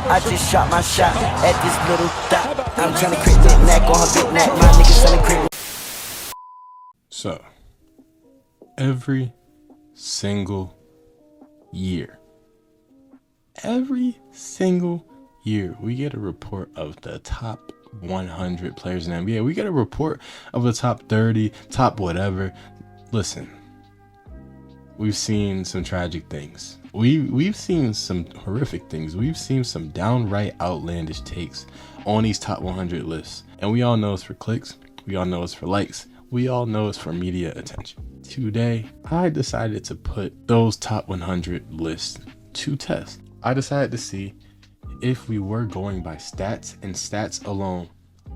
I just shot my shot at this little dot. I'm trying to create that neck on her big neck. My niggas selling crib. So, every single year, we get a report of the top 100 players in the NBA. We get a report of the top 30, top whatever. Listen, we've seen some tragic things. We've seen some horrific things. We've seen some downright outlandish takes on these top 100 lists. And we all know it's for clicks. We all know it's for likes. We all know it's for media attention. Today, I decided to put those top 100 lists to test. I decided to see if we were going by stats and stats alone,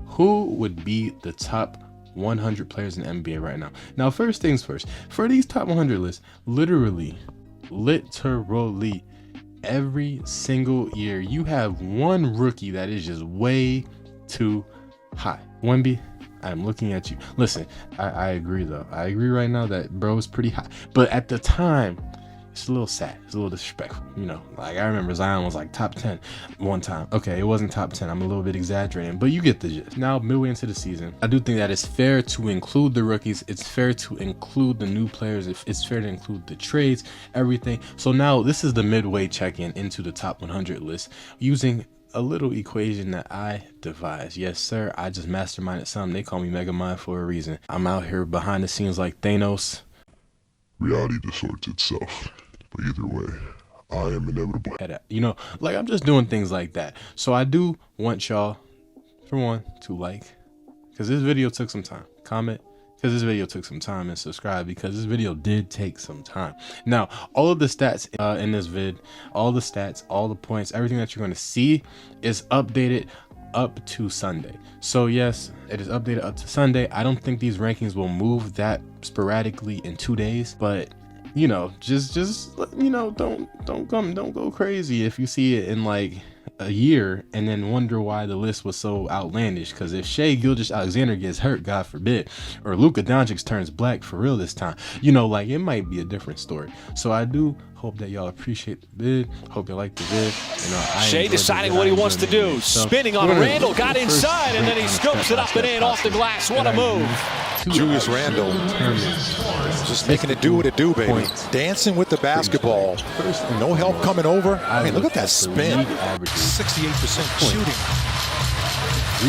who would be the top 100 players in the NBA right now. Now, first things first, for these top 100 lists, literally, every single year, you have one rookie that is just way too high. Wemby, I'm looking at you. Listen, I agree though. I agree right now that bro is pretty high. But at the time, it's a little sad. It's a little disrespectful. You know, like I remember Zion was like top 10 one time. Okay, it wasn't top 10. I'm a little bit exaggerating, but you get the gist. Now, midway into the season, I do think that it's fair to include the rookies. It's fair to include the new players. It's fair to include the trades, everything. So now this is the midway check-in into the top 100 list using a little equation that I devised. Yes, sir. I just masterminded something. They call me Mega Mind for a reason. I'm out here behind the scenes like Thanos. Reality distorts itself, but either way, I am inevitable. You know, like I'm just doing things like that. So I do want y'all, for one, to like, because this video took some time. Comment, because this video took some time, and subscribe, because this video did take some time. Now, all of the stats in this vid, all the stats, all the points, everything that you're going to see is updated up to Sunday. So yes, it is updated up to Sunday. I don't think these rankings will move that sporadically in 2 days, but you know, just you know, don't go crazy if you see it in like a year and then wonder why the list was so outlandish. Because if Shai Gilgeous-Alexander gets hurt, God forbid, or Luka Doncic turns black for real this time, you know, like it might be a different story. So I do hope that y'all appreciate the vid. Hope you like the vid. You know, Shai deciding what he wants to do. Spinning on Randall, got inside, and then he scoops it up and in off the glass. What a move. Julius Randle just making it do what it do, baby. Dancing with the basketball. No help coming over. I mean, look at that spin. 68% shooting.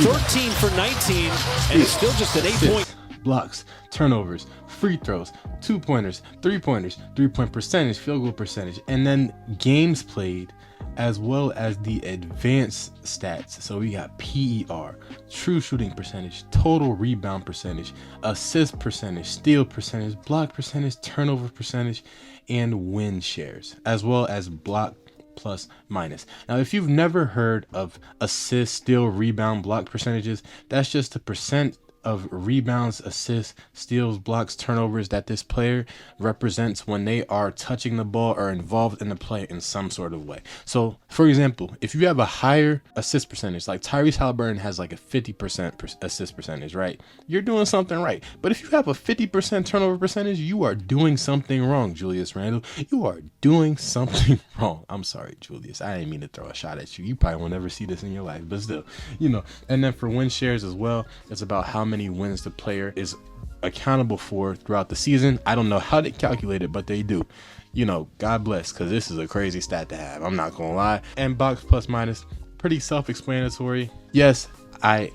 13 for 19, and it's still just an 8-point. Blocks, turnovers, free throws, 2-pointers, 3-pointers, 3-point percentage, field goal percentage, and then games played, as well as the advanced stats. So we got PER, true shooting percentage, total rebound percentage, assist percentage, steal percentage, block percentage, turnover percentage, and win shares, as well as block plus minus. Now, if you've never heard of assist, steal, rebound, block percentages, that's just the percent of rebounds, assists, steals, blocks, turnovers that this player represents when they are touching the ball or involved in the play in some sort of way. So, for example, if you have a higher assist percentage, like Tyrese Halliburton has like a 50% assist percentage, right? You're doing something right. But if you have a 50% turnover percentage, you are doing something wrong, Julius Randle. You are doing something wrong. I'm sorry, Julius. I didn't mean to throw a shot at you. You probably will never see this in your life, but still, you know. And then for win shares as well, it's about how many wins the player is accountable for throughout the season. I don't know how they calculate it, but they do. You know, God bless, because this is a crazy stat to have. I'm not gonna lie. And box plus minus, pretty self-explanatory. Yes, I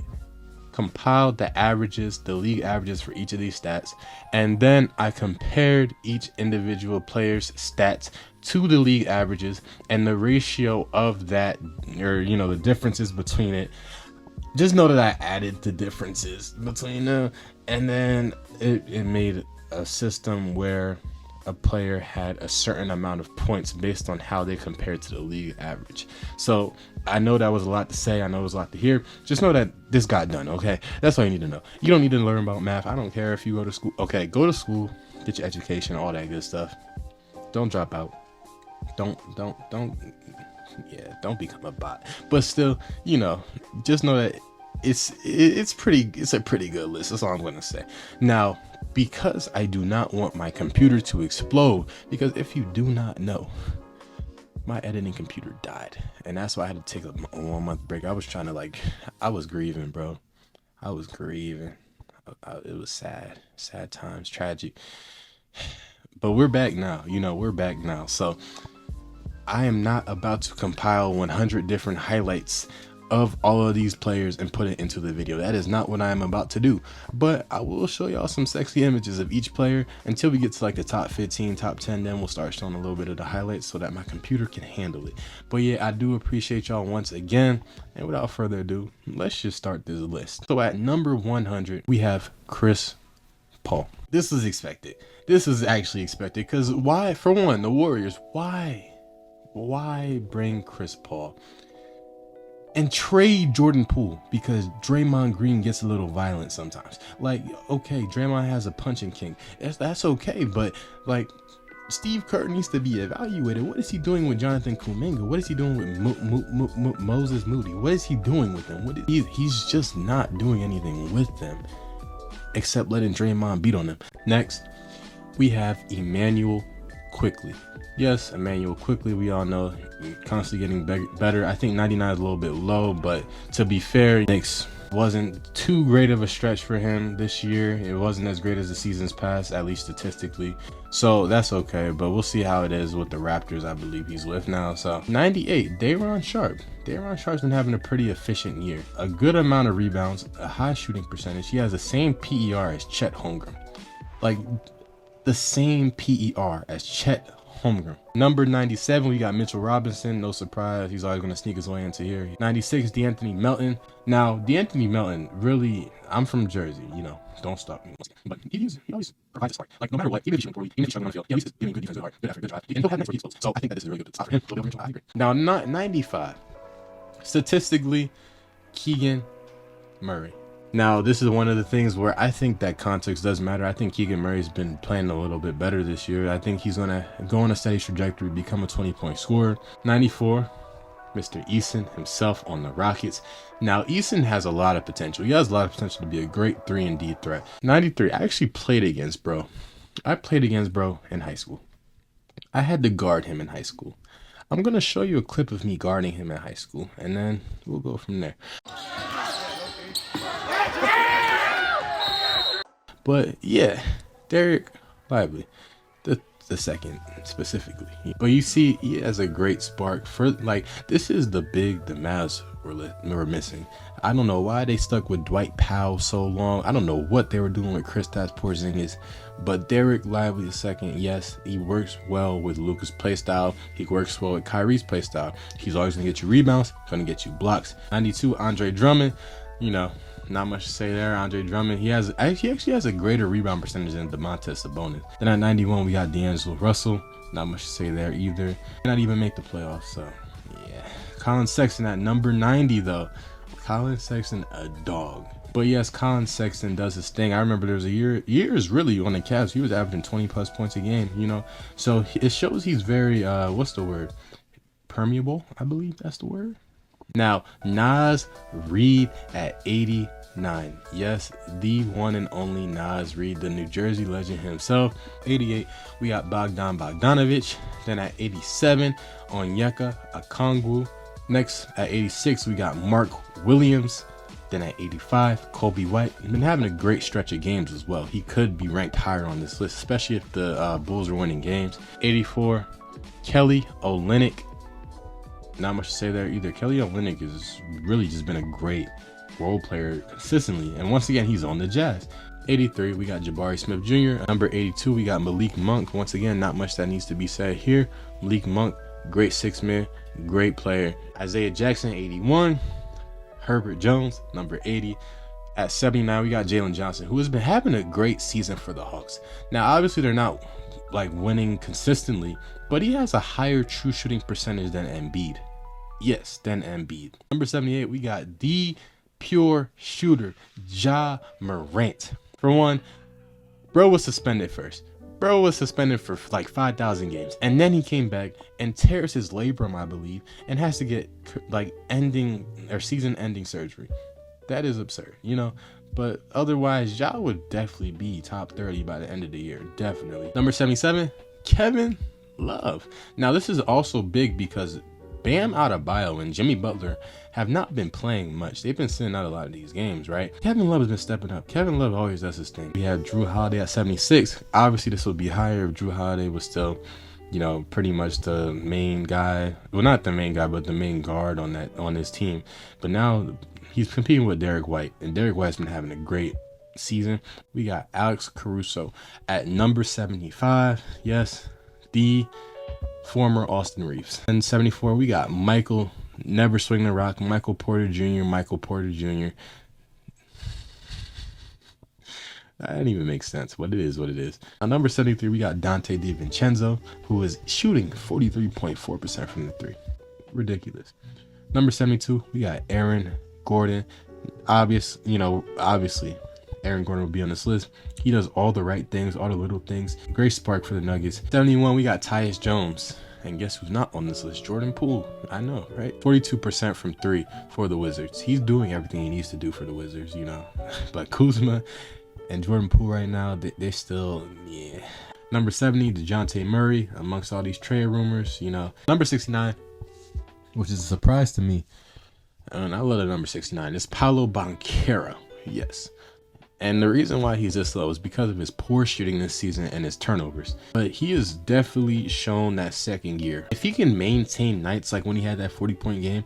compiled the averages, the league averages for each of these stats, and then I compared each individual player's stats to the league averages, and the ratio of that, or you know, the differences between it. Just know that I added the differences between them, and then it made a system where a player had a certain amount of points based on how they compared to the league average. So I know that was a lot to say. I know it was a lot to hear. Just know that this got done, okay? That's all you need to know. You don't need to learn about math. I don't care if you go to school. Okay, go to school, get your education, all that good stuff. Don't drop out. Don't become a bot. But still, you know, just know that it's a pretty good list. That's all I'm gonna say. Now, because I do not want my computer to explode, because if you do not know, my editing computer died, and that's why I had to take a 1 month break. I was trying to I was grieving, bro. I was grieving. It was sad times, tragic. But we're back now. We're back now. So I am not about to compile 100 different highlights of all of these players and put it into the video. That is not what I am about to do. But I will show y'all some sexy images of each player until we get to the top 15, top 10. Then we'll start showing a little bit of the highlights so that my computer can handle it. But yeah, I do appreciate y'all once again. And without further ado, let's just start this list. So at number 100, we have Chris Paul. This is expected. This is actually expected because why? For one, the Warriors. Why bring Chris Paul and trade Jordan Poole? Because Draymond Green gets a little violent sometimes. Okay, Draymond has a punching king. That's okay, but Steve Kerr needs to be evaluated. What is he doing with Jonathan Kuminga? What is he doing with Moses Moody? What is he doing with them? He's just not doing anything with them except letting Draymond beat on them. Next, we have Emmanuel Quickley. Yes, Emmanuel Quickley, we all know, constantly getting better. I think 99 is a little bit low, but to be fair, Knicks wasn't too great of a stretch for him this year. It wasn't as great as the seasons past, at least statistically. So that's okay, but we'll see how it is with the Raptors. I believe he's with now. So 98, Day'Ron Sharpe. Day'Ron Sharpe's been having a pretty efficient year. A good amount of rebounds, a high shooting percentage. He has the same PER as Chet Holmgren. The same PER as Chet Holmgren. Number 97, we got Mitchell Robinson. No surprise, he's always going to sneak his way into here. 96, DeAnthony Melton. Now, DeAnthony Melton, really, I'm from Jersey, don't stop me. But he always provides a spark. No matter what, even if he's shooting poorly, even if he's struggling on the field, he always is giving good defense, good heart, good effort, good drive. And he'll have next where he explodes. So I think that this is a really good spot for him. I agree. Now, 95, statistically, Keegan Murray. Now, this is one of the things where I think that context does matter. I think Keegan Murray's been playing a little bit better this year. I think he's going to go on a steady trajectory, become a 20-point scorer. 94, Mr. Eason himself on the Rockets. Now, Eason has a lot of potential. He has a lot of potential to be a great 3-and-D threat. 93, I actually played against bro. I played against bro in high school. I had to guard him in high school. I'm going to show you a clip of me guarding him in high school, and then we'll go from there. But yeah, Derek Lively, the second specifically. But you see, he has a great spark for this is the Mavs were missing. I don't know why they stuck with Dwight Powell so long. I don't know what they were doing with Kristaps Porzingis. But Derek Lively the second, yes, he works well with Luka's playstyle. He works well with Kyrie's playstyle. He's always gonna get you rebounds, gonna get you blocks. 92, Andre Drummond, not much to say there. Andre Drummond, he actually has a greater rebound percentage than Domantas Sabonis. Then at 91, we got D'Angelo Russell. Not much to say there either. Not even make the playoffs, so yeah. Colin Sexton at number 90 though. Colin Sexton, a dog. But yes, Colin Sexton does his thing. I remember there was years really on the Cavs. He was averaging 20+ points a game, So it shows he's very, what's the word? Permeable, I believe that's the word. Now, Naz Reid at 89. Yes, the one and only Naz Reid, the New Jersey legend himself. 88, we got Bogdan Bogdanovic. Then at 87, Onyeka Okongwu. Next, at 86, we got Mark Williams. Then at 85, Kobe White. He's been having a great stretch of games as well. He could be ranked higher on this list, especially if the Bulls are winning games. 84, Kelly Olynyk. Not much to say there either. Kelly Olynyk has really just been a great role player consistently. And once again, he's on the Jazz. 83, we got Jabari Smith Jr. Number 82, we got Malik Monk. Once again, not much that needs to be said here. Malik Monk, great 6-man, great player. Isaiah Jackson, 81. Herbert Jones, number 80. At 79, we got Jalen Johnson, who has been having a great season for the Hawks. Now, obviously, they're not winning consistently, but he has a higher true shooting percentage than Embiid. Yes, than Embiid. Number 78, we got the pure shooter, Ja Morant. For one, bro was suspended first. Bro was suspended for 5,000 games, and then he came back and tears his labrum, I believe, and has to get season-ending surgery. That is absurd, But otherwise, Ja would definitely be top 30 by the end of the year, definitely. Number 77, Kevin Love. Now, this is also big because Bam Adebayo and Jimmy Butler have not been playing much. They've been sitting out a lot of these games, right? Kevin Love has been stepping up. Kevin Love always does his thing. We have Drew Holiday at 76. Obviously, this would be higher if Drew Holiday was still, you know, pretty much the main guy. Well, not the main guy, but the main guard on this team. But now he's competing with Derek White, and Derek White's been having a great season. We got Alex Caruso at number 75. Yes, the former Austin Reeves. And 74, we got Michael, never swing the rock, Michael Porter Jr. That didn't even make sense, but it is what it is. On number 73, we got Dante DiVincenzo, who is shooting 43.4% from the three. Ridiculous. Number 72, we got Aaron Gordon. Obviously, Aaron Gordon will be on this list. He does all the right things, all the little things. Great spark for the Nuggets. 71, we got Tyus Jones. And guess who's not on this list? Jordan Poole. I know, right? 42% from three for the Wizards. He's doing everything he needs to do for the Wizards, you know. But Kuzma and Jordan Poole right now, they're still, yeah. Number 70, DeJounte Murray, amongst all these trade rumors, you know. Number 69, which is a surprise to me, and I love the number 69, it's Paolo Banchero. Yes. And the reason why he's this low is because of his poor shooting this season and his turnovers. But he has definitely shown that second year. If he can maintain nights like when he had that 40-point game,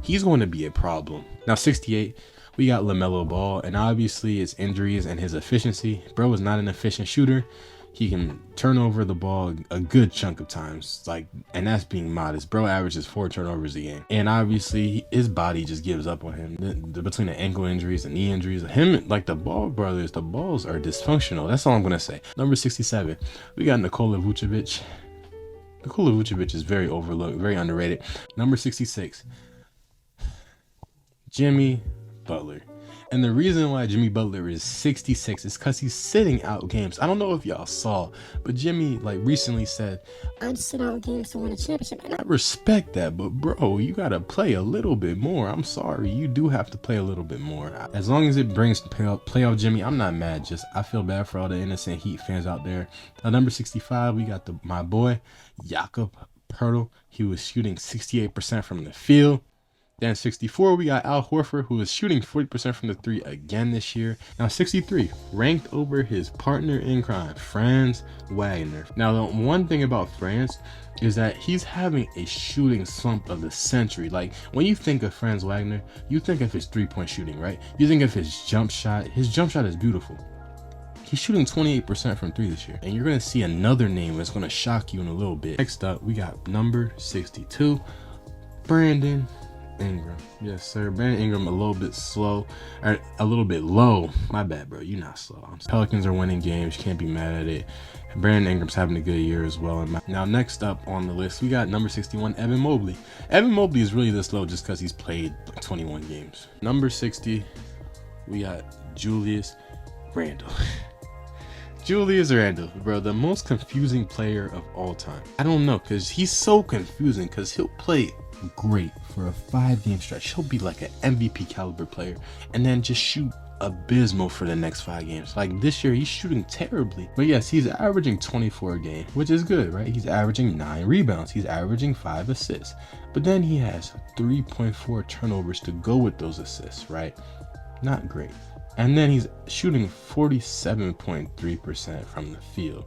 he's going to be a problem. Now, 68, we got LaMelo Ball, and obviously his injuries and his efficiency. Bro is not an efficient shooter. He can turn over the ball a good chunk of times, and that's being modest. Bro averages 4 turnovers a game, and obviously his body just gives up on him. Between the ankle injuries and knee injuries, the Ball brothers, the balls are dysfunctional. That's all I'm gonna say. Number 67, we got Nikola Vucevic. Nikola Vucevic is very overlooked, very underrated. Number 66, Jimmy Butler. And the reason why Jimmy Butler is 66 is because he's sitting out games. I don't know if y'all saw, but Jimmy recently said, "I'd sit out games to win a championship." And I respect that, but bro, you gotta play a little bit more. I'm sorry, you do have to play a little bit more. As long as it brings playoff Jimmy, I'm not mad. Just I feel bad for all the innocent Heat fans out there. Number 65, we got my boy Jakob Poeltl. He was shooting 68% from the field. Then 64, we got Al Horford, who is shooting 40% from the three again this year. Now 63, ranked over his partner in crime, Franz Wagner. Now the one thing about Franz is that he's having a shooting slump of the century. Like when you think of Franz Wagner, you think of his 3-point shooting, right? You think of his jump shot. His jump shot is beautiful. He's shooting 28% from three this year. And you're going to see another name that's going to shock you in a little bit. Next up, we got number 62, Brandon Ingram. Yes, sir. Brandon Ingram a little bit slow, or a little bit low. My bad, bro. You're not slow. Pelicans are winning games. You can't be mad at it. Brandon Ingram's having a good year as well. Now, next up on the list, we got number 61, Evan Mobley. Evan Mobley is really this low just because he's played 21 games. Number 60, we got Julius Randle. Julius Randle, bro, the most confusing player of all time. I don't know, because he's so confusing because he'll play great for a 5-game stretch. He'll be like an MVP caliber player and then just shoot abysmal for the next 5 games. Like this year, he's shooting terribly. But yes, he's averaging 24 a game, which is good, right? He's averaging 9 rebounds. He's averaging 5 assists. But then he has 3.4 turnovers to go with those assists, right? Not great. And then he's shooting 47.3% from the field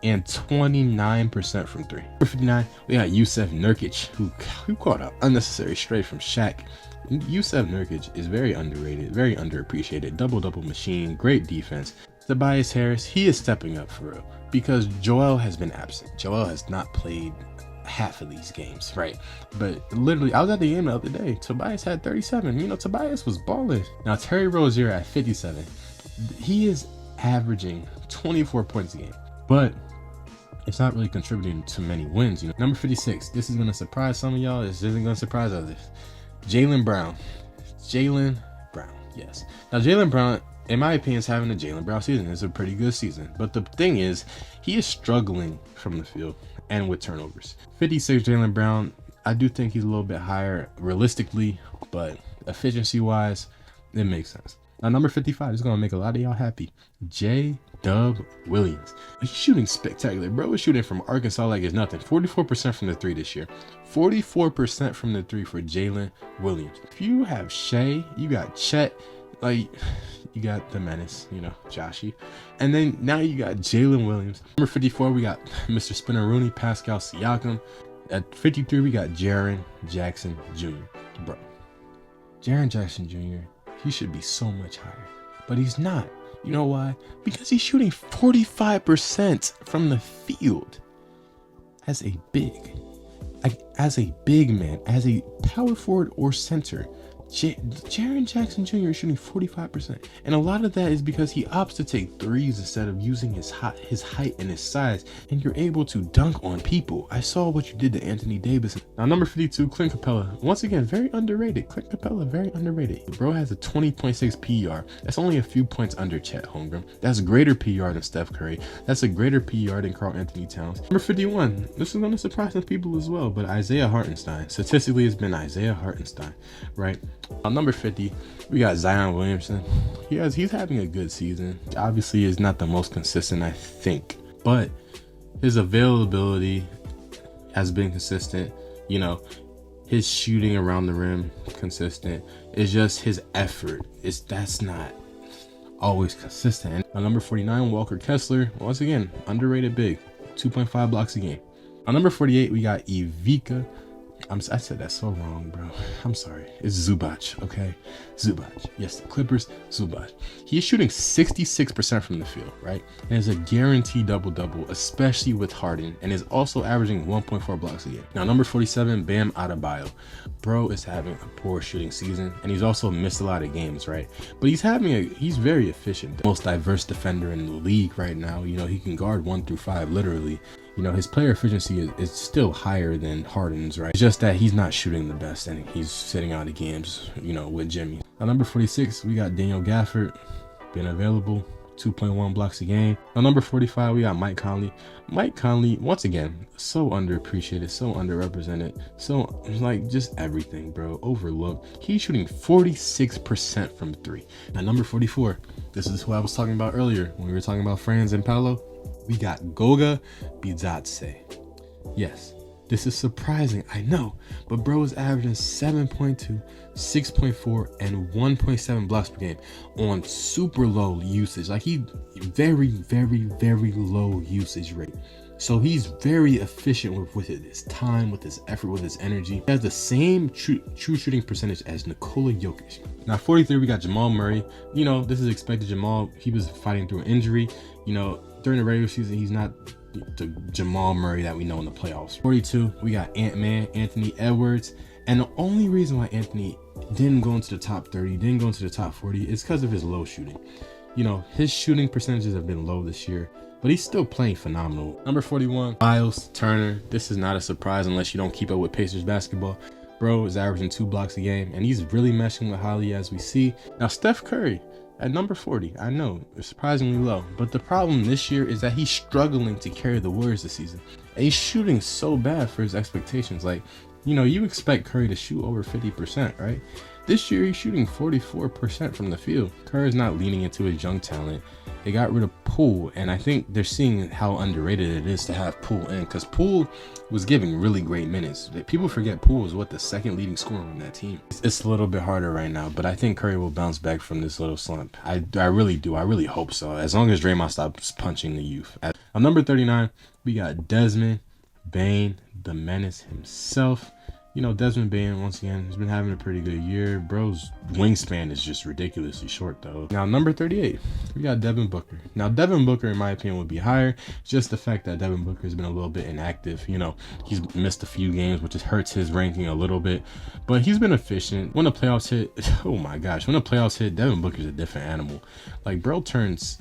and 29% from three. Number 59, we got Jusuf Nurkic, who caught an unnecessary stray from Shaq. Jusuf Nurkic is very underrated, very underappreciated. Double-double machine, great defense. Tobias Harris, he is stepping up for real because Joel has been absent. Joel has not played half of these games, right? But literally, I was at the game the other day. Tobias had 37. You know, Tobias was balling. Now, Terry Rozier at 57. He is averaging 24 points a game, but it's not really contributing to many wins. You know, number 56. This is gonna surprise some of y'all. This isn't gonna surprise others. Jaylen Brown. Jaylen Brown. Yes. Now, Jaylen Brown, in my opinion, is having a Jaylen Brown season. It's a pretty good season. But the thing is, he is struggling from the field and with turnovers. 56, Jaylen Brown. I do think he's a little bit higher realistically, but efficiency-wise, it makes sense. Now, number 55 is gonna make a lot of y'all happy. Jay Dub Williams. He's shooting spectacular. Bro is shooting from Arkansas like it's nothing. 44% from the three this year. 44% from the three for Jalen Williams. If you have Shea, you got Chet, like you got the menace, you know, Joshy. And then now you got Jalen Williams. Number 54, we got Mr. Spinner Rooney, Pascal Siakam. At 53, we got Jaren Jackson Jr. Bro, Jaren Jackson Jr., he should be so much higher, but he's not. You know why? Because he's shooting 45% from the field as a big man, as a power forward or center. Jaren Jackson Jr. is shooting 45%, and a lot of that is because he opts to take threes instead of using his height and his size, and you're able to dunk on people. I saw what you did to Anthony Davis. Now, number 52, Clint Capella. Once again, very underrated. Clint Capella, very underrated. Bro has a 20.6 PER. That's only a few points under Chet Holmgren. That's greater PER than Steph Curry. That's a greater PER than Karl Anthony Towns. Number 51, this is going to surprise some people as well, but Isaiah Hartenstein. Statistically, it's been Isaiah Hartenstein, right? On number 50, we got Zion Williamson. He's having a good season. Obviously, is not the most consistent, I think, but his availability has been consistent. You know, his shooting around the rim consistent. It's just his effort. That's not always consistent. On number 49, Walker Kessler. Once again, underrated big, 2.5 blocks a game. On number 48, we got Ivica. I said that so wrong, bro. I'm sorry. It's Zubac, okay? Zubac. Yes, the Clippers, Zubac. He's shooting 66% from the field, right? And is a guaranteed double-double, especially with Harden, and is also averaging 1.4 blocks a game. Now, number 47, Bam Adebayo. Bro is having a poor shooting season, and he's also missed a lot of games, right? But he's very efficient. The most diverse defender in the league right now. You know, he can guard 1 through 5, literally. You know, his player efficiency is still higher than Harden's, right? It's just that he's not shooting the best, and he's sitting out of games, you know, with Jimmy. Now, number 46, we got Daniel Gafford, been available, 2.1 blocks a game. Now, number 45, we got Mike Conley. Mike Conley, once again, so underappreciated, so underrepresented, so, like, just everything, bro, overlooked. He's shooting 46% from 3. Now, number 44, this is who I was talking about earlier when we were talking about Franz and Paolo. We got Goga Bitadze. Yes, this is surprising, I know, but bro is averaging 7.2, 6.4, and 1.7 blocks per game on super low usage. Like, he very, very, very low usage rate. So he's very efficient with his time, with his effort, with his energy. He has the same true shooting percentage as Nikola Jokic. Now, 43, we got Jamal Murray. You know, this is expected. Jamal, he was fighting through an injury. You know, during the regular season, he's not the Jamal Murray that we know in the playoffs. 42, we got Ant-Man, Anthony Edwards. And the only reason why Anthony didn't go into the top 30, didn't go into the top 40, is because of his low shooting. You know, his shooting percentages have been low this year, but he's still playing phenomenal. Number 41, Miles Turner. This is not a surprise unless you don't keep up with Pacers basketball. Bro is averaging 2 blocks a game, and he's really meshing with Holly, as we see. Now, Steph Curry at number 40, I know, it's surprisingly low, but the problem this year is that he's struggling to carry the Warriors this season. And he's shooting so bad for his expectations. Like, you know, you expect Curry to shoot over 50%, right? This year, he's shooting 44% from the field. Curry's not leaning into his young talent. They got rid of Poole, and I think they're seeing how underrated it is to have Poole in, because Poole was giving really great minutes. People forget Poole was the second leading scorer on that team. It's a little bit harder right now, but I think Curry will bounce back from this little slump. I really do. I really hope so, as long as Draymond stops punching the youth. On number 39, we got Desmond Bane, the menace himself. You know, Desmond Bane, once again, has been having a pretty good year. Bro's wingspan is just ridiculously short, though. Now, number 38, we got Devin Booker. Now, Devin Booker, in my opinion, would be higher. Just the fact that Devin Booker has been a little bit inactive. You know, he's missed a few games, which hurts his ranking a little bit. But he's been efficient. When the playoffs hit, oh my gosh, when the playoffs hit, Devin Booker's a different animal. Like, bro turns,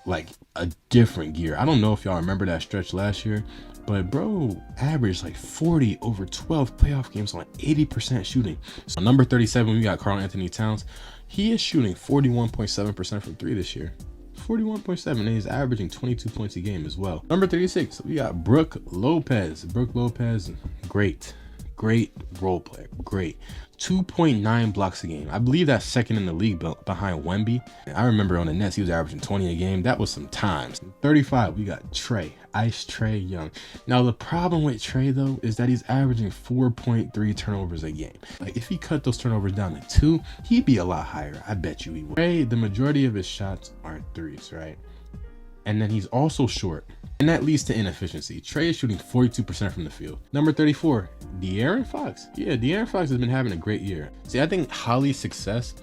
like, a different gear. I don't know if y'all remember that stretch last year, but bro averaged like 40 over 12 playoff games on 80% shooting. So number 37, we got Karl Anthony Towns. He is shooting 41.7% from 3 this year. 41.7, and he's averaging 22 points a game as well. Number 36, we got Brook Lopez. Brook Lopez, great. great role player, great. 2.9 blocks a game. I believe that's second in the league behind Wemby. I remember on the Nets, he was averaging 20 a game. That was some times. 35, we got Trey, Ice Trey Young. Now, the problem with Trey, though, is that he's averaging 4.3 turnovers a game. Like, if he cut those turnovers down to 2, he'd be a lot higher. I bet you he would. Trey, the majority of his shots are threes, right? And then he's also short, and that leads to inefficiency. Trey is shooting 42% from the field. Number 34, De'Aaron Fox. Yeah, De'Aaron Fox has been having a great year. See, I think Holly's success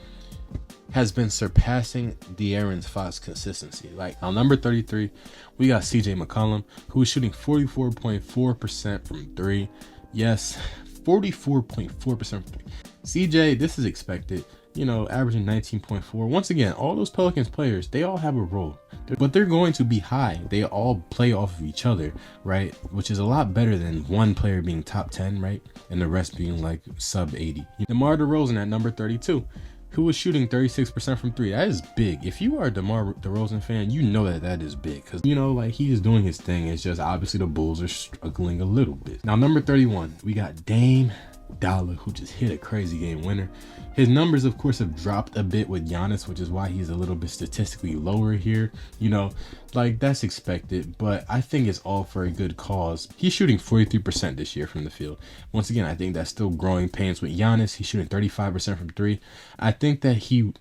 has been surpassing De'Aaron Fox's consistency. Like, on number 33, we got CJ McCollum, who is shooting 44.4% from 3. Yes, 44.4% from 3. CJ, this is expected. You know, averaging 19.4. Once again, all those Pelicans players, they all have a role, but they're going to be high. They all play off of each other, right? Which is a lot better than one player being top 10, right? And the rest being like sub 80. DeMar DeRozan at number 32, who was shooting 36% from 3. That is big. If you are a DeMar DeRozan fan, you know that is big, because, you know, like, he is doing his thing. It's just obviously the Bulls are struggling a little bit. Now, number 31, we got Dame Dollar, who just hit a crazy game winner. His numbers, of course, have dropped a bit with Giannis, which is why he's a little bit statistically lower here. You know, like, that's expected, but I think it's all for a good cause. He's shooting 43% this year from the field. Once again, I think that's still growing pains with Giannis. He's shooting 35% from 3. I think that he,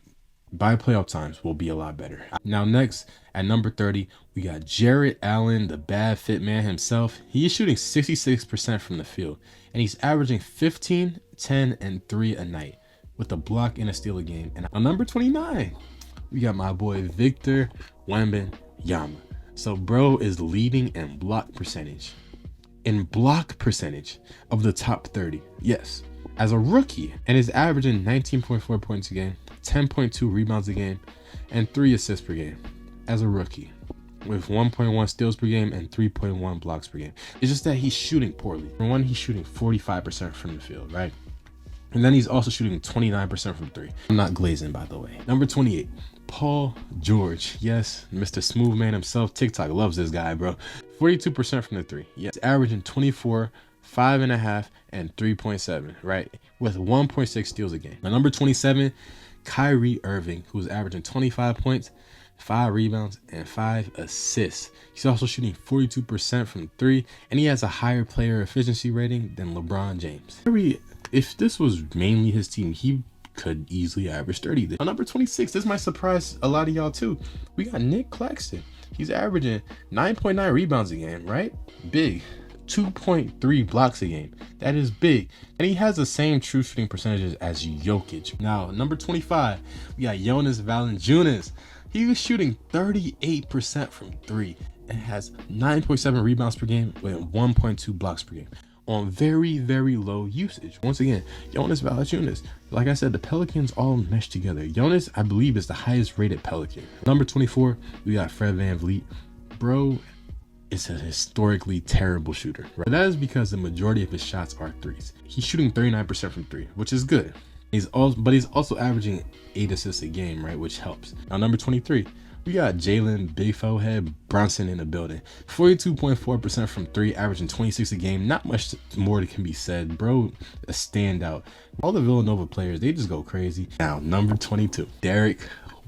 by playoff times, will be a lot better. Now, next, at number 30, we got Jarrett Allen, the bad fit man himself. He is shooting 66% from the field, and he's averaging 15, 10, and 3 a night, with a block and a steal a game. And on number 29, we got my boy Victor Wembanyama. So bro is leading in block percentage. In block percentage of the top 30. Yes, as a rookie, and is averaging 19.4 points a game, 10.2 rebounds a game, and 3 assists per game as a rookie, with 1.1 steals per game and 3.1 blocks per game. It's just that he's shooting poorly. For one, he's shooting 45% from the field, right? And then he's also shooting 29% from 3. I'm not glazing, by the way. Number 28, Paul George. Yes, Mr. Smooth Man himself. TikTok loves this guy, bro. 42% from the 3. Yes, averaging 24, 5.5, and 3.7, right? With 1.6 steals a game. Now, number 27, Kyrie Irving, who's averaging 25 points, 5 rebounds, and 5 assists. He's also shooting 42% from 3, and he has a higher player efficiency rating than LeBron James. Kyrie, if this was mainly his team, he could easily average 30. On number 26, this might surprise a lot of y'all too. We got Nick Claxton. He's averaging 9.9 rebounds a game, right? Big. 2.3 blocks a game. That is big. And he has the same true shooting percentages as Jokic. Now, number 25, we got Jonas Valanciunas. He was shooting 38% from 3 and has 9.7 rebounds per game with 1.2 blocks per game on very, very low usage. Once again, Jonas Valanciunas. Like I said, the Pelicans all mesh together. Jonas, I believe, is the highest rated Pelican. Number 24, we got Fred VanVleet. Bro is a historically terrible shooter. Right? That is because the majority of his shots are threes. He's shooting 39% from 3, which is good. He's also averaging 8 assists a game, right? Which helps. Now, number 23, we got Jalen Big Forehead Brunson in the building. 42.4% from 3, averaging 26 a game. Not much more that can be said. Bro, a standout. All the Villanova players, they just go crazy. Now, number 22, Derek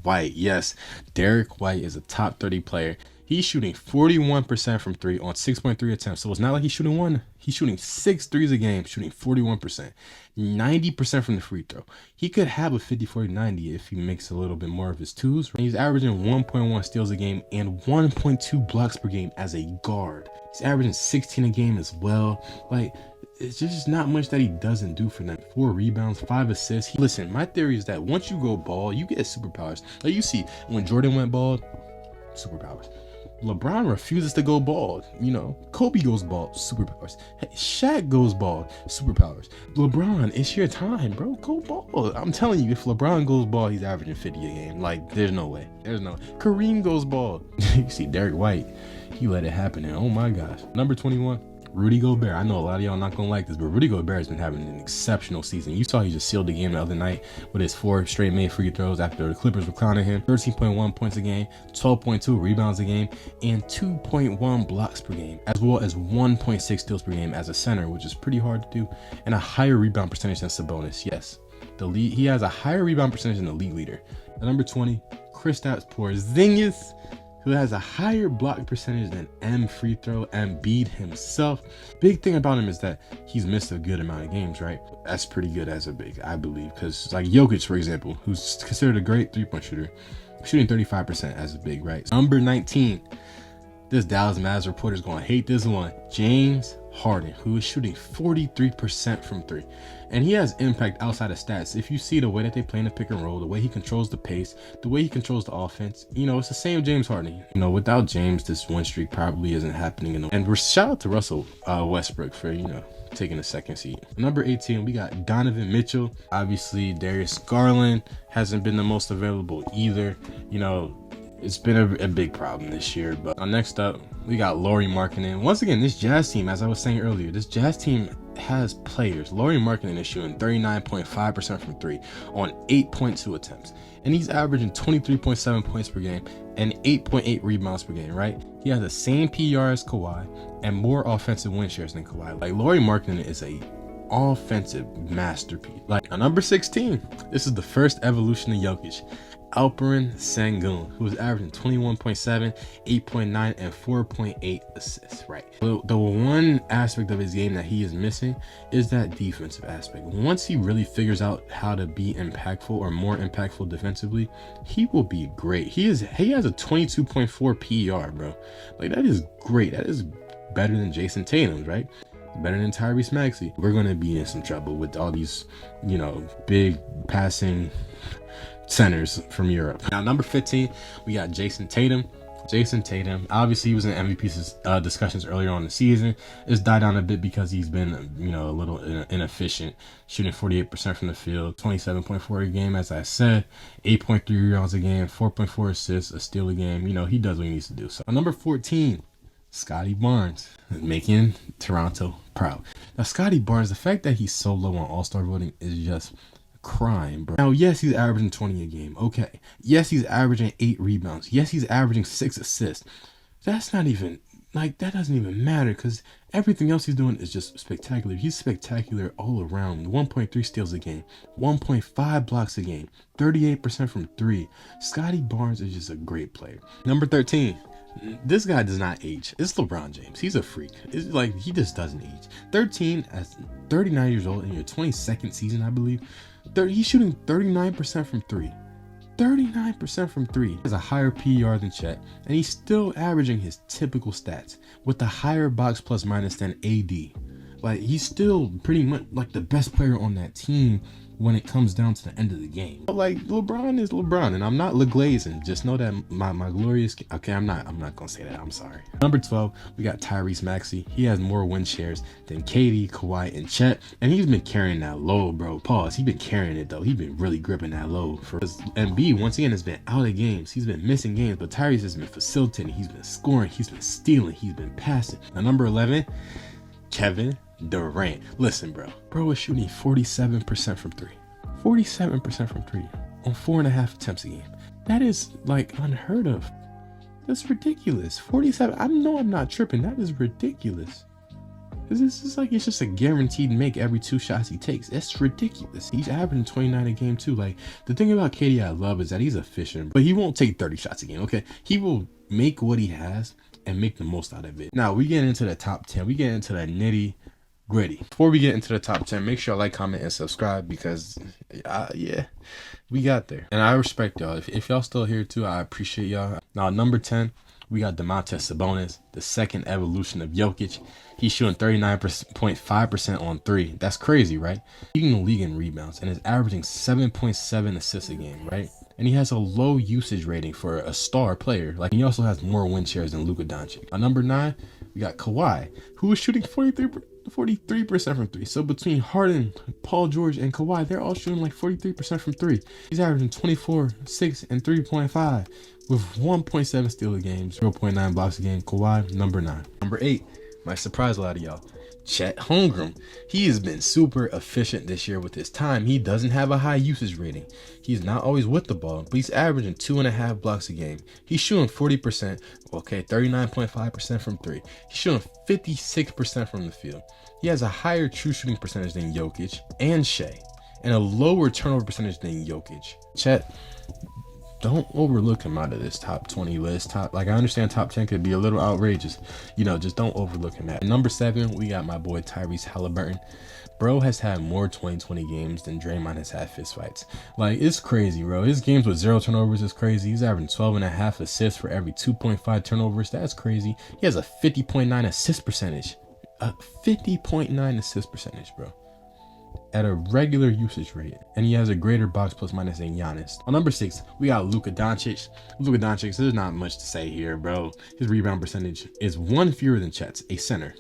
White. Yes, Derek White is a top 30 player. He's shooting 41% from 3 on 6.3 attempts. So it's not like he's shooting 1. He's shooting 6 threes a game, shooting 41%. 90% from the free throw. He could have a 50-40-90 if he makes a little bit more of his twos. He's averaging 1.1 steals a game and 1.2 blocks per game as a guard. He's averaging 16 a game as well. Like, it's just not much that he doesn't do for them. 4 rebounds, 5 assists. Listen, my theory is that once you go bald, you get superpowers. Like, you see, when Jordan went bald, superpowers. LeBron refuses to go bald. You know, Kobe goes bald, superpowers. Hey, Shaq goes bald, superpowers. LeBron, it's your time, bro. Go bald. I'm telling you, if LeBron goes bald, he's averaging 50 a game. Like, there's no way. There's no. Kareem goes bald. You see, Derek White, he let it happen. And oh my gosh. Number 21, Rudy Gobert. I know a lot of y'all not gonna like this, but Rudy Gobert has been having an exceptional season. You saw he just sealed the game the other night with his 4 straight made free throws after the Clippers were clowning him. 13.1 points a game, 12.2 rebounds a game, and 2.1 blocks per game, as well as 1.6 steals per game as a center, which is pretty hard to do, and a higher rebound percentage than Sabonis. Yes, he has a higher rebound percentage than the league leader. At number 20, Kristaps Porzingis, who has a higher block percentage than Embiid himself. Big thing about him is that he's missed a good amount of games, right? That's pretty good as a big, I believe, because like Jokic, for example, who's considered a great three-point shooter, shooting 35% as a big, right? Number 19, this Dallas Mavericks reporter is going to hate this one. James Harden, who is shooting 43% from 3. And he has impact outside of stats. If you see the way that they play in the pick and roll, the way he controls the pace, the way he controls the offense, you know, it's the same James Harden. You know, without James, this win streak probably isn't happening. And we're shout out to Russell Westbrook for, you know, taking the second seat. Number 18, we got Donovan Mitchell. Obviously, Darius Garland hasn't been the most available either. You know, it's been a big problem this year. But next up, we got Lauri Markkanen. Once again, this Jazz team, as I was saying earlier, this Jazz team has players. Lauri Markkanen is shooting 39.5% from 3 on 8.2 attempts. And he's averaging 23.7 points per game and 8.8 rebounds per game, right? He has the same PR as Kawhi and more offensive win shares than Kawhi. Like, Lauri Markkanen is a offensive masterpiece. Like, number 16, this is the first evolution of Jokic. Alperen Sengun, who is averaging 21.7, 8.9, and 4.8 assists, right? The one aspect of his game that he is missing is that defensive aspect. Once he really figures out how to be impactful or more impactful defensively, he will be great. He has a 22.4 PER, bro. Like, that is great. That is better than Jason Tatum's, right? Better than Tyrese Maxey. We're going to be in some trouble with all these, you know, big passing centers from Europe. Now, number 15, we got Jason Tatum. Jason Tatum, obviously he was in MVP discussions earlier on in the season. It's died down a bit because he's been, you know, a little inefficient, shooting 48% from the field, 27.4 a game, as I said, 8.3 rebounds a game, 4.4 assists, a steal a game. You know, he does what he needs to do. So, number 14, Scotty Barnes, making Toronto proud. Now, Scotty Barnes, the fact that he's so low on All-Star voting is just crime, bro. Now, yes, he's averaging 20 a game. Okay. Yes, he's averaging 8 rebounds. Yes, he's averaging 6 assists. That's not even, like, that doesn't even matter because everything else he's doing is just spectacular. He's spectacular all around. 1.3 steals a game, 1.5 blocks a game, 38% from 3. Scotty Barnes is just a great player. Number 13. This guy does not age. It's LeBron James. He's a freak. It's like, he just doesn't age. 13 as 39 years old in your 22nd season, I believe. He's shooting 39% from 3. 39% from 3. He has a higher PER than Chet, and he's still averaging his typical stats with the higher box plus minus than AD. Like, he's still pretty much like the best player on that team when it comes down to the end of the game. But like, LeBron is LeBron, and I'm not LeGlazing. Just know that my glorious, okay, I'm not gonna say that, I'm sorry. Number 12, we got Tyrese Maxey. He has more win shares than KD, Kawhi, and Chet, and he's been carrying that load, bro. Pause. He's been carrying it though. He's been really gripping that load. Embiid, once again, has been out of games. He's been missing games, but Tyrese has been facilitating. He's been scoring. He's been stealing. He's been passing. Now, number 11, Kevin Durant. Listen, bro is shooting 47% from 3. 47% from 3 on 4.5 attempts a game. That is like unheard of. That's ridiculous. 47. I know I'm not tripping. That is ridiculous. This is like, it's just a guaranteed make every 2 shots he takes. That's ridiculous. He's averaging 29 a game too. Like, the thing about KD I love is that he's efficient, but he won't take 30 shots a game. Okay, he will make what he has and make the most out of it. Now we get into the top 10. We get into the nitty gritty. Before we get into the top 10, make sure I like, comment, and subscribe because yeah, we got there. And I respect y'all. If y'all still here too, I appreciate y'all. Now, number 10, we got Domantas Sabonis, the second evolution of Jokic. He's shooting 39.5% on 3. That's crazy, right? Leading the league in rebounds and is averaging 7.7 assists a game, right? And he has a low usage rating for a star player. Like, he also has more win shares than Luka Doncic. On number 9, we got Kawhi, who is shooting 43% from 3. So between Harden, Paul George, and Kawhi, they're all shooting like 43% from 3. He's averaging 24, 6, and 3.5 with 1.7 steal a game, 0.9 blocks a game. Kawhi, number 9. Number 8, might surprise a lot of y'all. Chet Holmgren. He has been super efficient this year with his time. He doesn't have a high usage rating. He's not always with the ball, but he's averaging 2.5 blocks a game. He's shooting 40%, okay, 39.5% from three. He's shooting 56% from the field. He has a higher true shooting percentage than Jokic and Shea, and a lower turnover percentage than Jokic. Chet, don't overlook him out of this top 20 list. I understand top 10 could be a little outrageous. Just don't overlook him. At number 7, we got my boy Tyrese Halliburton. Bro has had more 2020 games than Draymond has had fistfights. It's crazy, bro. His games with 0 turnovers is crazy. He's averaging 12.5 assists for every 2.5 turnovers. That's crazy. He has a 50.9 assist percentage. A 50.9 assist percentage, bro, at a regular usage rate, and he has a greater box plus minus than Giannis. On number 6, we got Luka Doncic. Luka Doncic, there's not much to say here, bro. His rebound percentage is 1 fewer than Chet's, a center,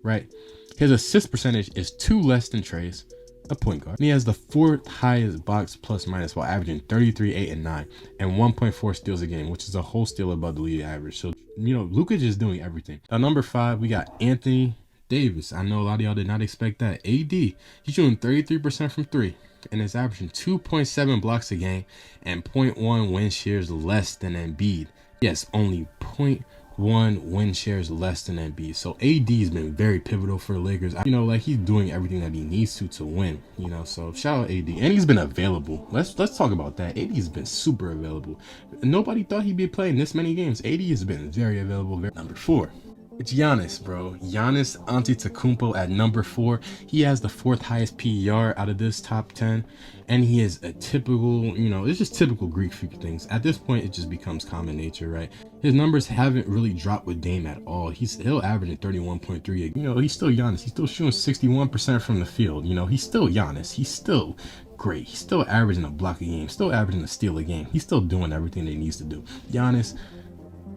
right? His assist percentage is 2 less than Trey's, a point guard. And he has the 4th highest box plus minus while averaging 33, 8, and 9, and 1.4 steals a game, which is a whole steal above the league average. So, Luka is doing everything. On number 5, we got Anthony Davis. I know a lot of y'all did not expect that. AD, he's shooting 33% from 3 and is averaging 2.7 blocks a game and 0.1 win shares less than Embiid. Yes, only 0.1 win shares less than Embiid. So AD has been very pivotal for the Lakers. He's doing everything that he needs to win. So shout out AD, and he's been available. Let's talk about that. AD has been super available. Nobody thought he'd be playing this many games. AD has been very available. Number 4. It's Giannis, bro. Giannis Antetokounmpo at number 4. He has the 4th highest PER out of this top 10. And he is a typical, it's just typical Greek freak things. At this point, it just becomes common nature, right? His numbers haven't really dropped with Dame at all. He's still averaging 31.3. He's still Giannis. He's still shooting 61% from the field. He's still Giannis. He's still great. He's still averaging a block a game. Still averaging a steal a game. He's still doing everything that he needs to do. Giannis,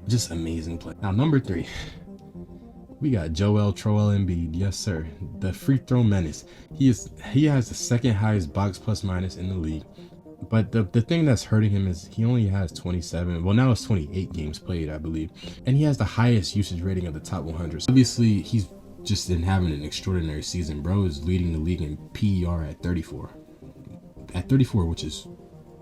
just amazing play. Now, number 3. We got Joel Embiid, yes sir, the free throw menace. He has the 2nd highest box plus minus in the league, but the thing that's hurting him is he only has 27. Well, now it's 28 games played, I believe, and he has the highest usage rating of the top 100. So obviously, he's just been having an extraordinary season. Bro is leading the league in PER at 34, which is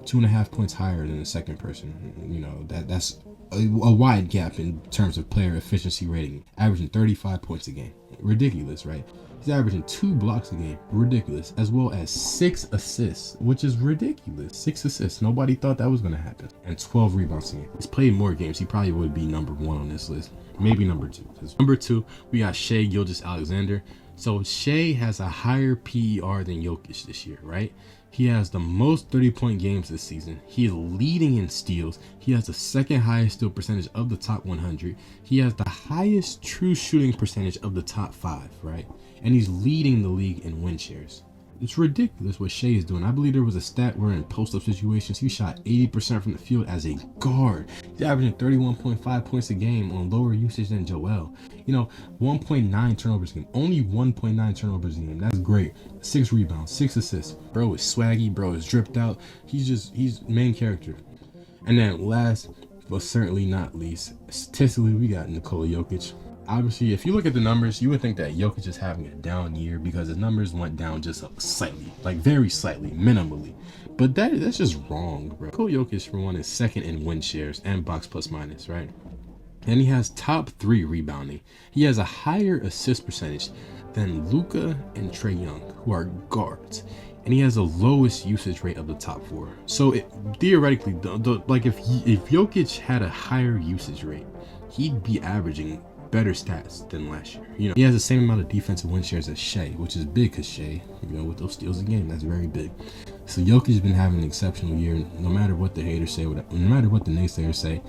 2.5 points higher than the second person. That's a wide gap in terms of player efficiency rating, averaging 35 points a game. Ridiculous, right? He's averaging 2 blocks a game, ridiculous, as well as 6 assists, which is ridiculous. 6 assists, nobody thought that was going to happen, and 12 rebounds a game. He's played more games. He probably would be number 1 on this list, maybe number 2. Number 2, we got Shea Gilgeous-Alexander. So Shea has a higher PER than Jokic this year, right? He has the most 30-point games this season. He is leading in steals. He has the 2nd highest steal percentage of the top 100. He has the highest true shooting percentage of the top 5, right? And he's leading the league in win shares. It's ridiculous what Shea is doing. I believe there was a stat where in post-up situations, he shot 80% from the field as a guard. He's averaging 31.5 points a game on lower usage than Joel. 1.9 turnovers a game. Only 1.9 turnovers a game. That's great. 6 rebounds, 6 assists. Bro is swaggy. Bro is dripped out. He's main character. And then last, but certainly not least, statistically, we got Nikola Jokic. Obviously, if you look at the numbers, you would think that Jokic is having a down year because his numbers went down just slightly, very slightly, minimally. But that's just wrong, bro. Nikola Jokic, for one, is 2nd in win shares and box plus minus, right? And he has top 3 rebounding. He has a higher assist percentage than Luka and Trae Young, who are guards. And he has the lowest usage rate of the top 4. So theoretically, if Jokic had a higher usage rate, he'd be averaging better stats than last year. He has the same amount of defensive win shares as Shea, which is big because Shea, with those steals a game, that's very big. So Jokic has been having an exceptional year. No matter what the haters say, no matter what the naysayers say,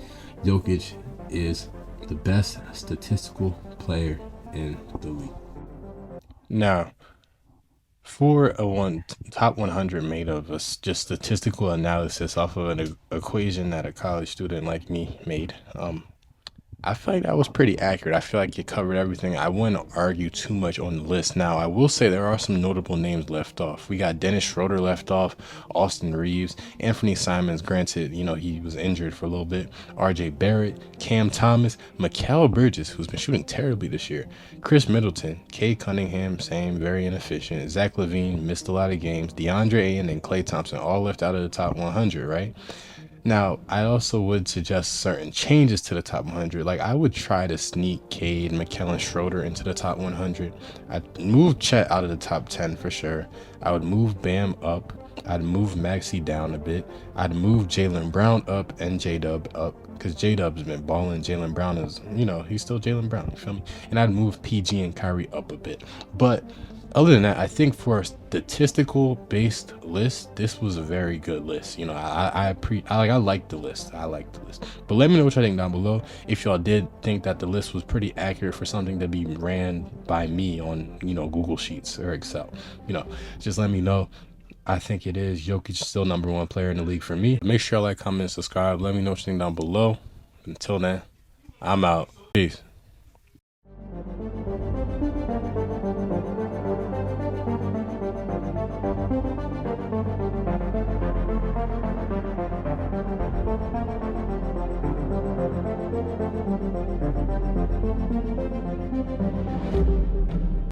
Jokic is the best statistical player in the league. Now, for a top 100 made of just statistical analysis off of an equation that a college student like me made, I feel like that was pretty accurate. I feel like you covered everything. I wouldn't argue too much on the list. Now, I will say there are some notable names left off. We got Dennis Schroeder left off, Austin Reeves, Anthony Simons. Granted, you know, he was injured for a little bit. RJ Barrett, Cam Thomas, Mikal Bridges, who's been shooting terribly this year, Chris Middleton, Kay Cunningham, same, very inefficient. Zach LaVine missed a lot of games. DeAndre Ayton and Klay Thompson all left out of the top 100, right? Now, I also would suggest certain changes to the top 100. Like, I would try to sneak Cade, McKellen, Schroeder into the top 100. I'd move Chet out of the top 10 for sure. I would move Bam up. I'd move Maxey down a bit. I'd move Jaylen Brown up and J-Dub up, because J-Dub's been balling. Jaylen Brown is, you know, he's still Jaylen Brown, you feel me? And I'd move PG and Kyrie up a bit. But other than that, I think for a statistical based list, this was a very good list. You know, I like the list. I like the list. But let me know what y'all think down below. If y'all did think that the list was pretty accurate for something to be ran by me on, you know, Google Sheets or Excel, you know, just let me know. I think it is. Jokic is still #1 player in the league for me. Make sure y'all like, comment, subscribe. Let me know what you think down below. Until then, I'm out. Peace.